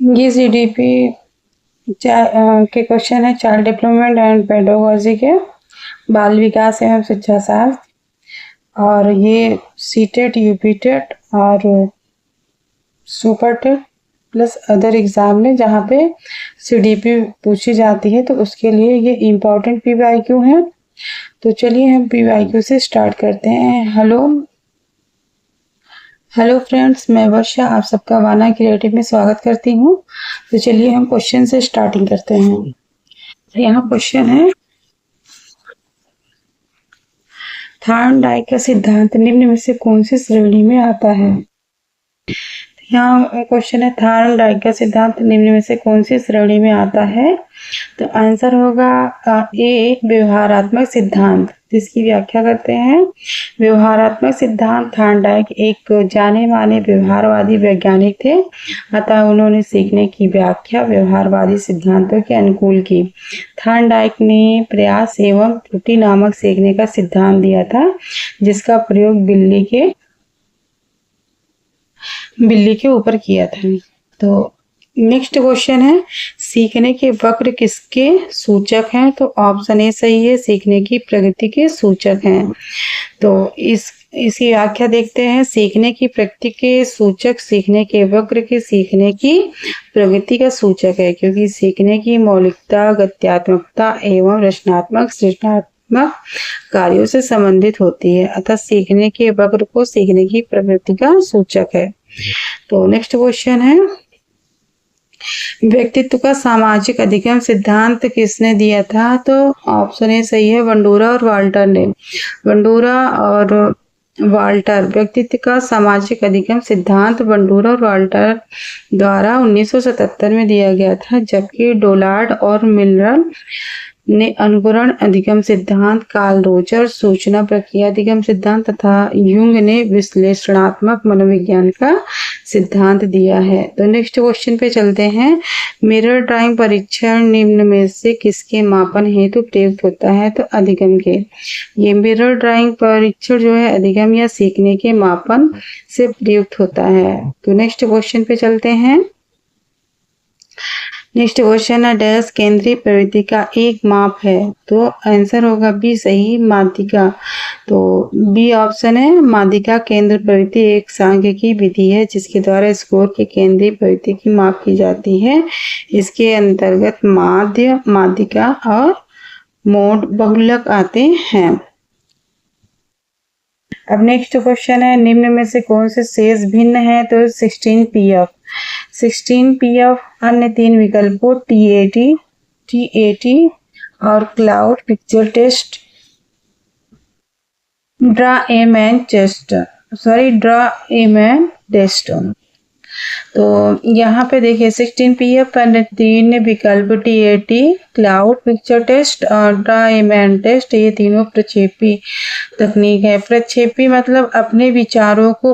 ये CDP के question है चाइल्ड डेवलपमेंट एंड पेडागोजी के, बाल विकास एवं शिक्षा शास्त्र। और ये सीटेट, यूपीटेट और सुपरटेट प्लस अदर एग्जाम में जहाँ पे CDP पूछी जाती है, तो उसके लिए ये इम्पोर्टेंट PYQ है। तो चलिए हम PYQ से स्टार्ट करते हैं। हेलो फ्रेंड्स, मैं वर्षा आप सबका वाना क्रिएटिव में स्वागत करती हूँ। तो चलिए हम क्वेश्चन से स्टार्टिंग करते हैं। यहाँ क्वेश्चन है, थॉर्नडाइक का सिद्धांत निम्न में से कौन सी श्रेणी में आता है? यहाँ क्वेश्चन है, थॉर्नडाइक का सिद्धांत निम्न में से कौन सी श्रेणी में आता है? तो आंसर होगा ए, व्यवहारात्मक सिद्धांत, जिसकी व्याख्या करते हैं। व्यवहारात्मक सिद्धांत, थॉर्नडाइक एक जाने माने व्यवहारवादी वैज्ञानिक थे, अतः उन्होंने सीखने की व्याख्या व्यवहारवादी सिद्धांतों के अनुकूल की। थॉर्नडाइक ने प्रयास एवं त्रुटि नामक सीखने का सिद्धांत दिया था, जिसका प्रयोग बिल्ली के ऊपर किया था। तो नेक्स्ट क्वेश्चन है, सीखने के वक्र किसके सूचक हैं? तो ऑप्शन ए सही है, सीखने की प्रगति के सूचक हैं। तो इसकी व्याख्या देखते हैं। सीखने की प्रगति के सूचक सीखने के वक्र के सीखने की प्रगति का सूचक है, क्योंकि सीखने की मौलिकता, गत्यात्मकता एवं रचनात्मक सृजनात्मक कार्यों से संबंधित होती है, अतः सीखने के वक्र को सीखने की प्रगति का सूचक है। तो नेक्स्ट क्वेश्चन है, व्यक्तित्व का सामाजिक अधिगम सिद्धांत किसने दिया था? तो ऑप्शन ए सही है, बंडूरा और वाल्टर ने। बंडूरा और वाल्टर, व्यक्तित्व का सामाजिक अधिगम सिद्धांत बंडूरा और वाल्टर द्वारा 1977 में दिया गया था, जबकि डोलार्ड और मिलर ने अनुकरण अधिगम सिद्धांत, कार्ल रोजर सूचना प्रक्रिया अधिगम सिद्धांत तथा यूंग ने विश्लेषणात्मक मनोविज्ञान का सिद्धांत दिया है। तो नेक्स्ट क्वेश्चन पे चलते हैं। मिरर ड्राइंग परीक्षण निम्न में से किसके मापन हेतु प्रयुक्त होता है? तो अधिगम के। ये मिरर ड्राइंग परीक्षण जो है अधिगम या सीखने के मापन से प्रयुक्त होता है। तो नेक्स्ट क्वेश्चन पे चलते हैं। नेक्स्ट क्वेश्चन है, डैश केंद्रीय प्रवृत्ति का एक माप है? तो आंसर होगा बी सही, माध्यिका। तो बी ऑप्शन है, माध्यिका केंद्र प्रवृत्ति एक सांख्यिकी विधि है, जिसके द्वारा स्कोर की केंद्रीय प्रवृत्ति की माप की जाती है। इसके अंतर्गत माध्य, माध्यिका और मोड बहुलक आते हैं। अब नेक्स्ट क्वेश्चन है, निम्न में से कौन से शेष भिन्न है? तो 16PF। 16PF अन्य तीन विकल्पों TAT और cloud picture test, draw a man test. तो यहाँ पे देखिए 16PF अन्य तीन विकल्प TAT, क्लाउड पिक्चर टेस्ट और ड्रा ए मैन टेस्ट, ये तीनों प्रक्षेपी तकनीक है। प्रक्षेपी मतलब अपने विचारों को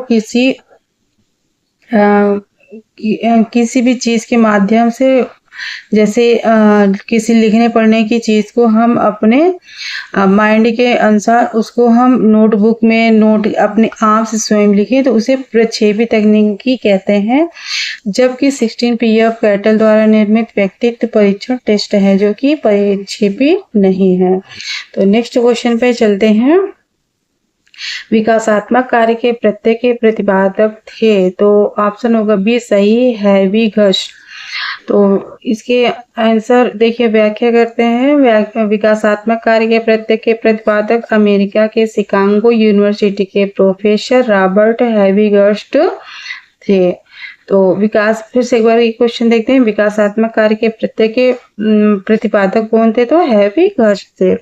किसी भी चीज के माध्यम से, जैसे किसी लिखने पढ़ने की चीज को हम अपने माइंड के अनुसार उसको हम नोटबुक में नोट अपने आप से स्वयं लिखें, तो उसे प्रक्षेपी तकनीकी कहते हैं। जबकि 16PF कैटल द्वारा निर्मित व्यक्तित्व परीक्षण टेस्ट है, जो कि प्रक्षेपी नहीं है। तो नेक्स्ट क्वेश्चन पे चलते हैं। विकासात्मक कार्य के प्रत्यय के प्रतिपादक थे? तो ऑप्शन होगा बी सही, हैविगस। तो इसके आंसर देखिए, व्याख्या करते हैं। विकासात्मक कार्य के प्रत्यय के प्रतिपादक अमेरिका के शिकागो यूनिवर्सिटी के प्रोफेसर रॉबर्ट हैविगर्स्ट थे। तो विकास, फिर से एक बार ये क्वेश्चन देखते हैं। विकासात्मक कार्य के प्रत्यय के प्रतिपादक कौन थे? तो हैविगर्स्ट थे।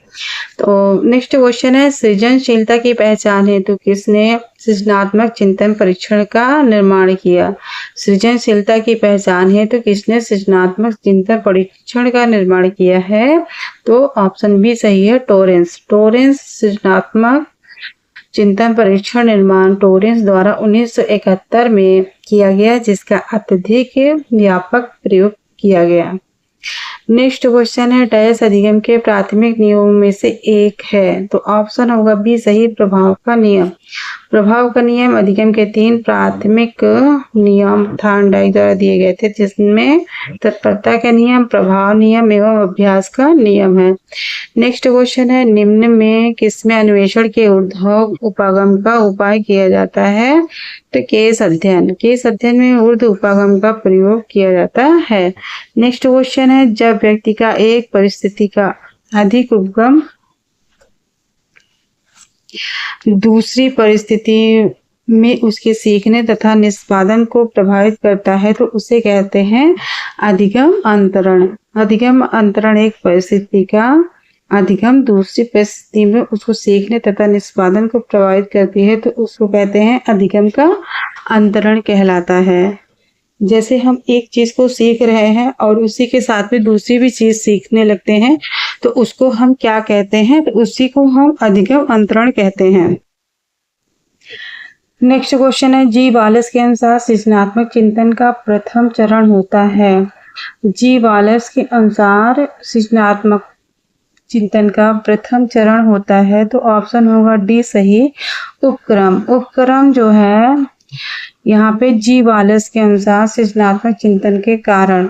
तो नेक्स्ट क्वेश्चन है, सृजनशीलता की पहचान हेतु किसने सृजनात्मक चिंतन परीक्षण का निर्माण किया? सृजनशीलता की पहचान हेतु किसने सृजनात्मक चिंतन परीक्षण का निर्माण किया है? तो ऑप्शन बी सही है, टोरेंस। टोरेंस सृजनात्मक चिंतन परीक्षण निर्माण टोरेंस द्वारा 1971 में किया गया, जिसका अत्यधिक व्यापक प्रयोग किया गया। नेक्स्ट क्वेश्चन है, डैश अधिगम के प्राथमिक नियमों में से एक है? तो ऑप्शन होगा बी सही, प्रभाव का नियम। प्रभाव का नियम अधिगम के 3 प्राथमिक नियम थॉर्नडाइक द्वारा दिए गए थे, जिसमें तत्परता का नियम, प्रभाव नियम एवं अभ्यास का नियम है। नेक्स्ट क्वेश्चन है, निम्न में किसमें अन्वेषण के ऊर्ध्व उपागम का उपाय किया जाता है? तो केस अध्ययन में ऊर्ध्व उपागम का प्रयोग किया जाता है। नेक्स्ट क्वेश्चन है, जब व्यक्ति का एक परिस्थिति का अधिक उपगम दूसरी परिस्थिति में उसके सीखने तथा निष्पादन को प्रभावित करता है तो उसे कहते हैं अधिगम अंतरण। अधिगम अंतरण एक परिस्थिति का अधिगम दूसरी परिस्थिति में उसको सीखने तथा निष्पादन को प्रभावित करती है तो उसको कहते हैं अधिगम का अंतरण कहलाता है। जैसे हम एक चीज को सीख रहे हैं और उसी के साथ में दूसरी भी चीज सीखने लगते हैं तो उसको हम क्या कहते हैं? तो उसी को हम अधिगम अंतरण कहते हैं। नेक्स्ट क्वेश्चन है, जी वालेस के अनुसार सृजनात्मक चिंतन का प्रथम चरण होता है। जी वालेस के अनुसार सृजनात्मक चिंतन का प्रथम चरण होता है तो ऑप्शन होगा डी सही, उपक्रम। उपक्रम जो है यहाँ पे जी वालेस के अनुसार सृजनात्मक चिंतन के चरण।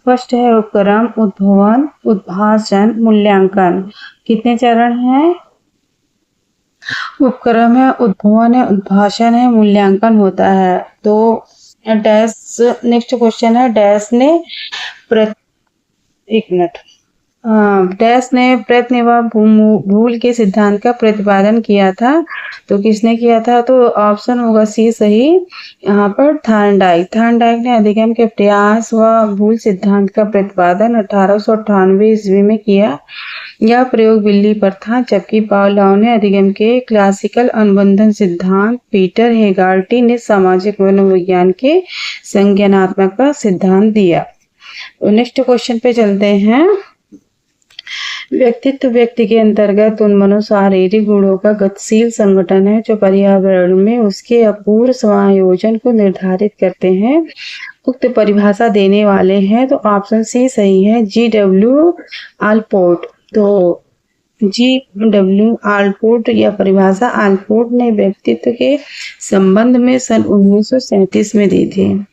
फर्स्ट है उपक्रम, उद्भवन, उद्भाषण, मूल्यांकन। कितने चरण हैं? उपक्रम है, उद्भवन है, उद्भाषण है, मूल्यांकन होता है। तो डैश, नेक्स्ट क्वेश्चन है, डैश ने प्रयत्न व भूल के सिद्धांत का प्रतिपादन किया था। तो किसने किया था? तो ऑप्शन होगा सी सही, यहाँ पर थॉर्नडाइक ने अधिगम के प्रयास व भूल सिद्धांत का प्रतिपादन 1898 ईस्वी में किया। यह प्रयोग बिल्ली पर था, जबकि पावलोव ने अधिगम के क्लासिकल अनुबंधन सिद्धांत, पीटर हेगार्टी ने सामाजिक मनोविज्ञान के संज्ञानात्मक का सिद्धांत दिया। तो नेक्स्ट क्वेश्चन पे चलते हैं। व्यक्तित्व व्यक्ति के अंतर्गत उन मनोशारीरिक गुणों का गतिशील संगठन है जो पर्यावरण में उसके अपूर्व समायोजन को निर्धारित करते हैं। उक्त परिभाषा देने वाले हैं तो ऑप्शन सी सही है, G.W. आलपोर्ट। तो G.W. आलपोर्ट या परिभाषा आलपोर्ट ने व्यक्तित्व के संबंध में सन 1937 में दी थी।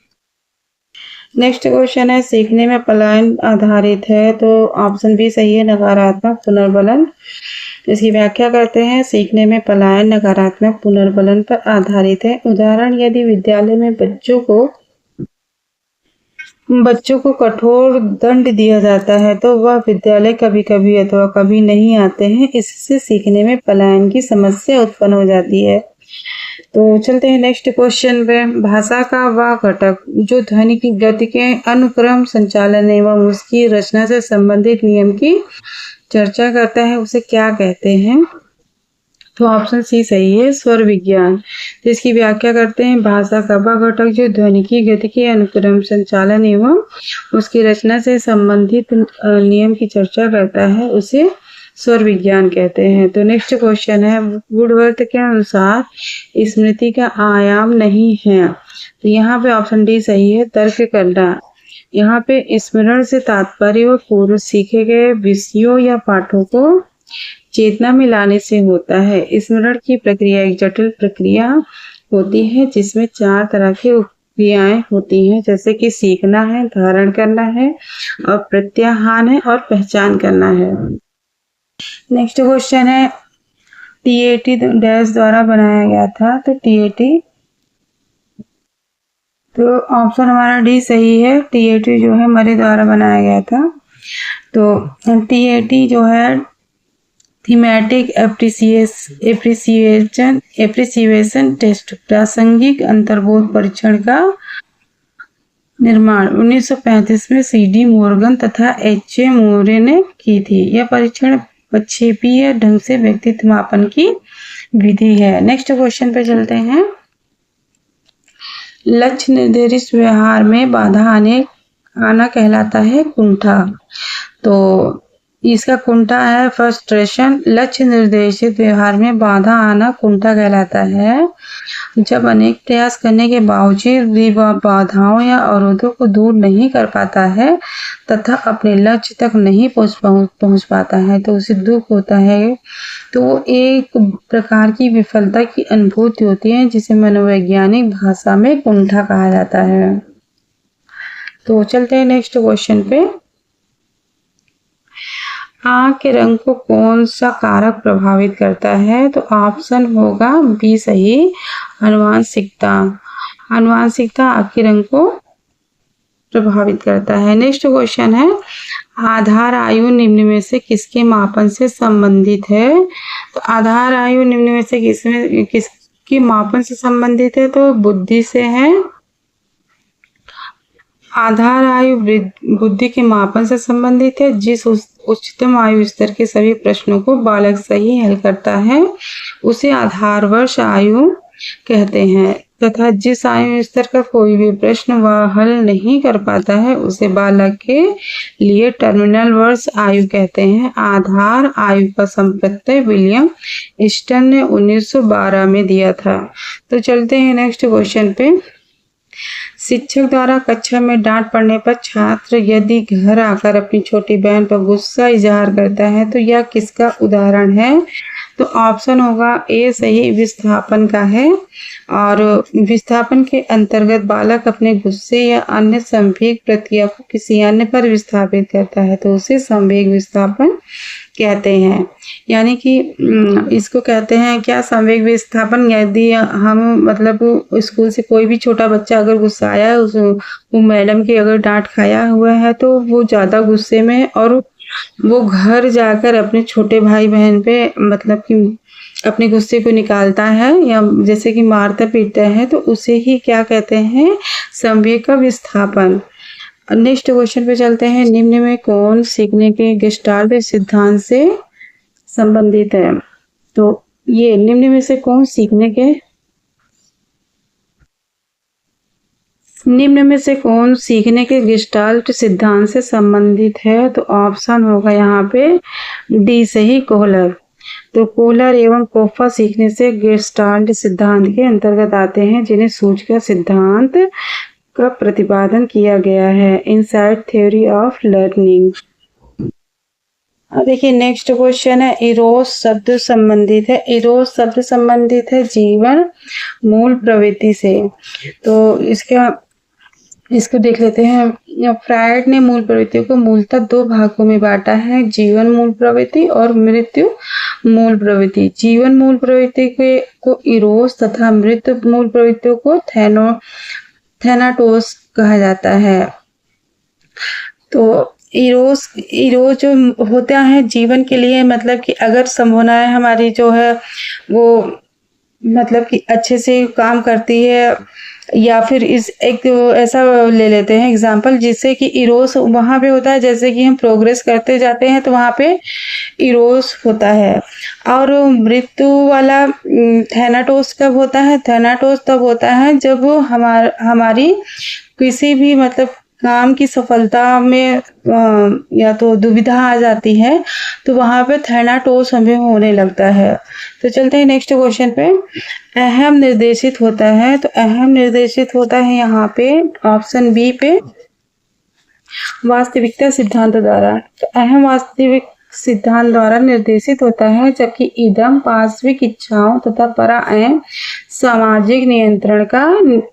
नेक्स्ट क्वेश्चन है, सीखने में पलायन आधारित है तो ऑप्शन बी सही है, नकारात्मक पुनर्बलन। इसकी व्याख्या करते हैं। सीखने में पलायन नकारात्मक पुनर्बलन पर आधारित है। उदाहरण, यदि विद्यालय में बच्चों को कठोर दंड दिया जाता है तो वह विद्यालय कभी कभी अथवा कभी नहीं आते हैं, इससे सीखने में पलायन की समस्या उत्पन्न हो जाती है। तो चलते हैं नेक्स्ट क्वेश्चन पे। भाषा का वह घटक जो ध्वनि की गति के अनुक्रम, संचालन एवं उसकी रचना से संबंधित नियम की चर्चा करता है उसे क्या कहते हैं? तो ऑप्शन सी सही है, स्वर विज्ञान। तो इसकी व्याख्या करते हैं। भाषा का वह घटक जो ध्वनि की गति के अनुक्रम, संचालन एवं उसकी रचना से संबंधित नियम की चर्चा करता है उसे स्वर विज्ञान कहते हैं। तो नेक्स्ट क्वेश्चन है, वुडवर्थ के अनुसार स्मृति का आयाम नहीं है। तो यहाँ पे ऑप्शन डी सही है, तर्क करना। यहाँ पे स्मरण से तात्पर्य व पूर्व सीखे गए विषयों या पाठों को चेतना में लाने से होता है। स्मरण की प्रक्रिया एक जटिल प्रक्रिया होती है जिसमें 4 तरह की क्रियाएं होती हैं, जैसे कि सीखना है, धारण करना है और प्रत्याहान है और पहचान करना है। नेक्स्ट क्वेश्चन है, टीएटी डैश द्वारा बनाया गया था। तो टीएटी, तो ऑप्शन हमारा डी सही है, टीएटी जो है मरे द्वारा बनाया गया था। तो टीएटी जो है थीमेटिक एप्रिसिएशन टेस्ट, प्रासंगिक अंतर्बोध परीक्षण का निर्माण 1935 में सीडी मोर्गन तथा एच.ए. मोरे ने की थी। यह परीक्षण प्रक्षेपीय ढंग से व्यक्तित्व मापन की विधि है। नेक्स्ट क्वेश्चन पे चलते हैं। लक्ष्य निर्देशित व्यवहार में बाधा आना कहलाता है कुंठा। तो इसका कुंठा है फ्रस्ट्रेशन। लक्ष्य निर्देशित व्यवहार में बाधा आना कुंठा कहलाता है। जब अनेक प्रयास करने के बावजूद भी वह बाधाओं या अवरोधों को दूर नहीं कर पाता है तथा अपने लक्ष्य तक नहीं पहुंच पाता है तो उसे दुख होता है। तो वो एक प्रकार की विफलता की अनुभूति होती है जिसे मनोवैज्ञानिक भाषा में कुंठा कहा जाता है। तो चलते हैं नेक्स्ट क्वेश्चन पे। आंख के रंग को कौन सा कारक प्रभावित करता है? तो ऑप्शन होगा बी सही, आनुवंशिकता। आनुवंशिकता आंख के रंग को प्रभावित करता है। नेक्स्ट क्वेश्चन है, आधार आयु निम्न में से किसके मापन से संबंधित है? तो आधार आयु निम्न में से किसके मापन से संबंधित है? तो बुद्धि से है। आधार आयु बुद्धि के मापन से संबंधित है। जिस उच्चतम आयु स्तर के सभी प्रश्नों को बालक सही हल करता है उसे आधार वर्ष आयु कहते हैं तथा जिस आयु स्तर का कोई भी प्रश्न वह हल नहीं कर पाता है उसे बालक के लिए टर्मिनल वर्ष आयु कहते हैं। आधार आयु का संप्रत्यय विलियम ईस्टन ने 1912 में दिया था। तो चलते हैं नेक्स्ट क्वेश्चन पे। शिक्षक द्वारा कक्षा में डांट पड़ने पर छात्र यदि घर आकर अपनी छोटी बहन पर गुस्सा इजहार करता है तो यह किसका उदाहरण है? तो ऑप्शन होगा ए सही, विस्थापन का है। और विस्थापन के अंतर्गत बालक अपने गुस्से या अन्य संवेग प्रतिक्रिया को किसी अन्य पर विस्थापित करता है तो उसे संवेग विस्थापन कहते हैं। यानी कि इसको कहते हैं क्या, संवेग विस्थापन। यदि हम मतलब स्कूल से कोई भी छोटा बच्चा अगर गुस्साया है, वो मैडम की अगर डांट खाया हुआ है तो वो ज़्यादा गुस्से में और वो घर जाकर अपने छोटे भाई बहन पे मतलब कि अपने गुस्से को निकालता है या जैसे कि मारता पीटता है तो उसे ही क्या कहते हैं, संवेग का विस्थापन। नेक्स्ट क्वेश्चन पे चलते हैं। निम्न में कौन सीखने के गेस्टाल्ट सिद्धांत से संबंधित है? तो ये निम्न में से कौन सीखने के गेस्टाल्ट सिद्धांत से संबंधित है? तो ऑप्शन होगा यहाँ पे डी सही, कोहलर। तो कोहलर एवं कोफा सीखने से गेस्टाल्ट सिद्धांत के अंतर्गत आते हैं जिन्हें सूचकांक सिद्धांत का प्रतिपादन किया गया है। Inside theory of learning. अब देखिए नेक्स्ट क्वेश्चन है, इरोस शब्द संबंधित है। इरोस शब्द संबंधित है जीवन मूल प्रवृत्ति से। तो इसको देख लेते हैं। फ्रायड ने मूल प्रवृत्तियों को मूलतः दो भागों में बांटा है, जीवन मूल प्रवृत्ति और मृत्यु मूल प्रवृत्ति। जीवन मूल प्रवृत्ति को इरोस तथा मृत्यु मूल प्रवृत्तियों को थैनाटोस कहा जाता है। तो इरोस जो होता है जीवन के लिए, मतलब कि अगर संभावनाएं हमारी जो है वो मतलब कि अच्छे से काम करती है या फिर इस एक ऐसा ले लेते हैं एग्जांपल, जिससे कि इरोस वहाँ पे होता है जैसे कि हम प्रोग्रेस करते जाते हैं तो वहाँ पे इरोस होता है। और मृत्यु वाला थैनाटोस कब होता है? थैनाटोस तब होता है जब हमारी किसी भी मतलब काम की सफलता में या तो दुविधा आ जाती है तो वहाँ पे थैनाटोस हमें होने लगता है। तो चलते हैं नेक्स्ट क्वेश्चन पे। अहम निर्देशित होता है, तो अहम निर्देशित होता है यहाँ पे ऑप्शन बी पे वास्तविकता सिद्धांत द्वारा। तो अहम वास्तविक सिद्धांत द्वारा निर्देशित होता है जबकि इदम पार्श्विक इच्छाओं तथा परा एवं सामाजिक नियंत्रण का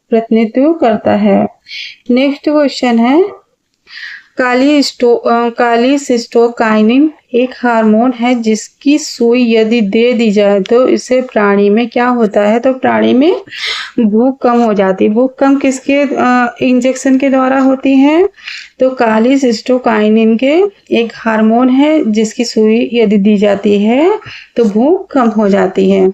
प्रतिनिधित्व करता है। नेक्स्ट क्वेश्चन है, कालीसिस्टोकाइनिन एक हार्मोन है जिसकी सुई यदि दे दी जाए तो इससे प्राणी में क्या होता है? तो प्राणी में भूख कम हो जाती है। भूख कम किसके इंजेक्शन के द्वारा होती है? तो कालीसिस्टोकाइनिन के एक हार्मोन है जिसकी सुई यदि दी जाती है तो भूख कम हो जाती है।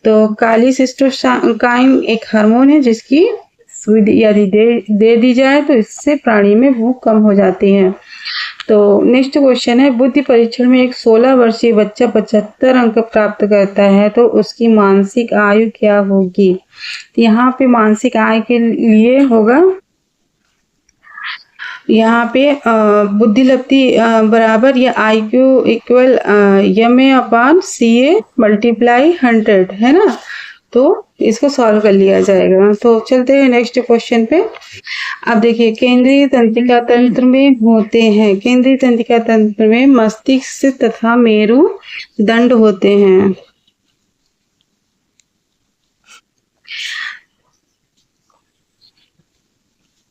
तो कालीसिस्टोकाइन एक हार्मोन है जिसकी सुई यदि दे दी जाए तो इससे प्राणी में भूख कम हो जाती है। तो नेक्स्ट क्वेश्चन है, बुद्धि परीक्षण में एक 16 वर्षीय बच्चा 75 अंक प्राप्त करता है तो उसकी मानसिक आयु क्या होगी? तो यहाँ पे मानसिक आयु के लिए होगा यहाँ पे बुद्धिलब्धि बराबर या IQ इक्वल MA/CA मल्टीप्लाई 100 है ना। तो इसको सॉल्व कर लिया जाएगा। तो चलते हैं नेक्स्ट क्वेश्चन पे। अब देखिए केंद्रीय तंत्रिका तंत्र में होते हैं, केंद्रीय तंत्रिका तंत्र में मस्तिष्क तथा मेरुदंड होते हैं।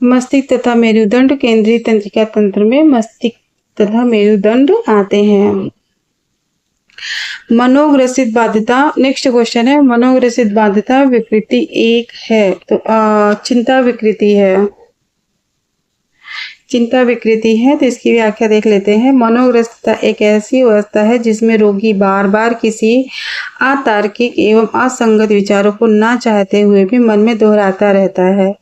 मस्तिष्क तथा मेरुदंड, केंद्रीय तंत्रिका तंत्र में मस्तिष्क तथा मेरुदंड आते हैं। मनोग्रसित बाध्यता, नेक्स्ट क्वेश्चन है, मनोग्रसित बाध्यता विकृति एक है तो चिंता विकृति है, चिंता विकृति है। तो इसकी व्याख्या देख लेते हैं। मनोग्रसितता एक ऐसी अवस्था है जिसमें रोगी बार बार किसी अतार्किक एवं असंगत विचारों को ना चाहते हुए भी मन में दोहराता रहता है,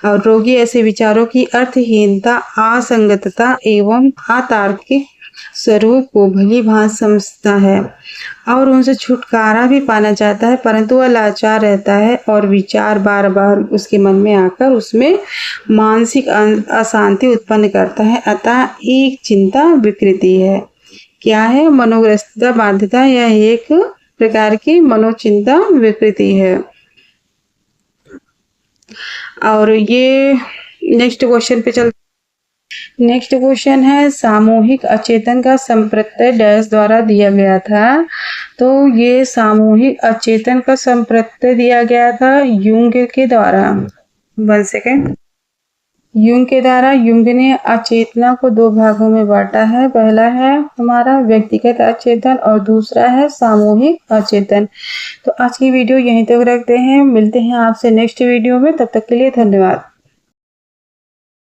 और रोगी ऐसे विचारों की अर्थहीनता, असंगतता एवं अतार्किक स्वरूप को भली भांति समझता है और उनसे छुटकारा भी पाना चाहता है, परंतु वह लाचार रहता है और विचार बार बार उसके मन में आकर उसमें मानसिक अशांति उत्पन्न करता है, अतः एक चिंता विकृति है। क्या है? मनोग्रसितता बाध्यता, यह एक प्रकार की मनोचिंता विकृति है। और ये नेक्स्ट क्वेश्चन पे चलते। नेक्स्ट क्वेश्चन है, सामूहिक अचेतन का संप्रत्यय डैश द्वारा दिया गया था। तो ये सामूहिक अचेतन का संप्रत्यय दिया गया था यूंग के द्वारा। 1 सेकेंड। यूंग के द्वारा यूंग ने अचेतना को 2 भागों में बांटा है। पहला है हमारा व्यक्तिगत अचेतन और दूसरा है सामूहिक अचेतन। तो आज की वीडियो यहीं तक रखते हैं, मिलते हैं आपसे नेक्स्ट वीडियो में, तब तक के लिए धन्यवाद।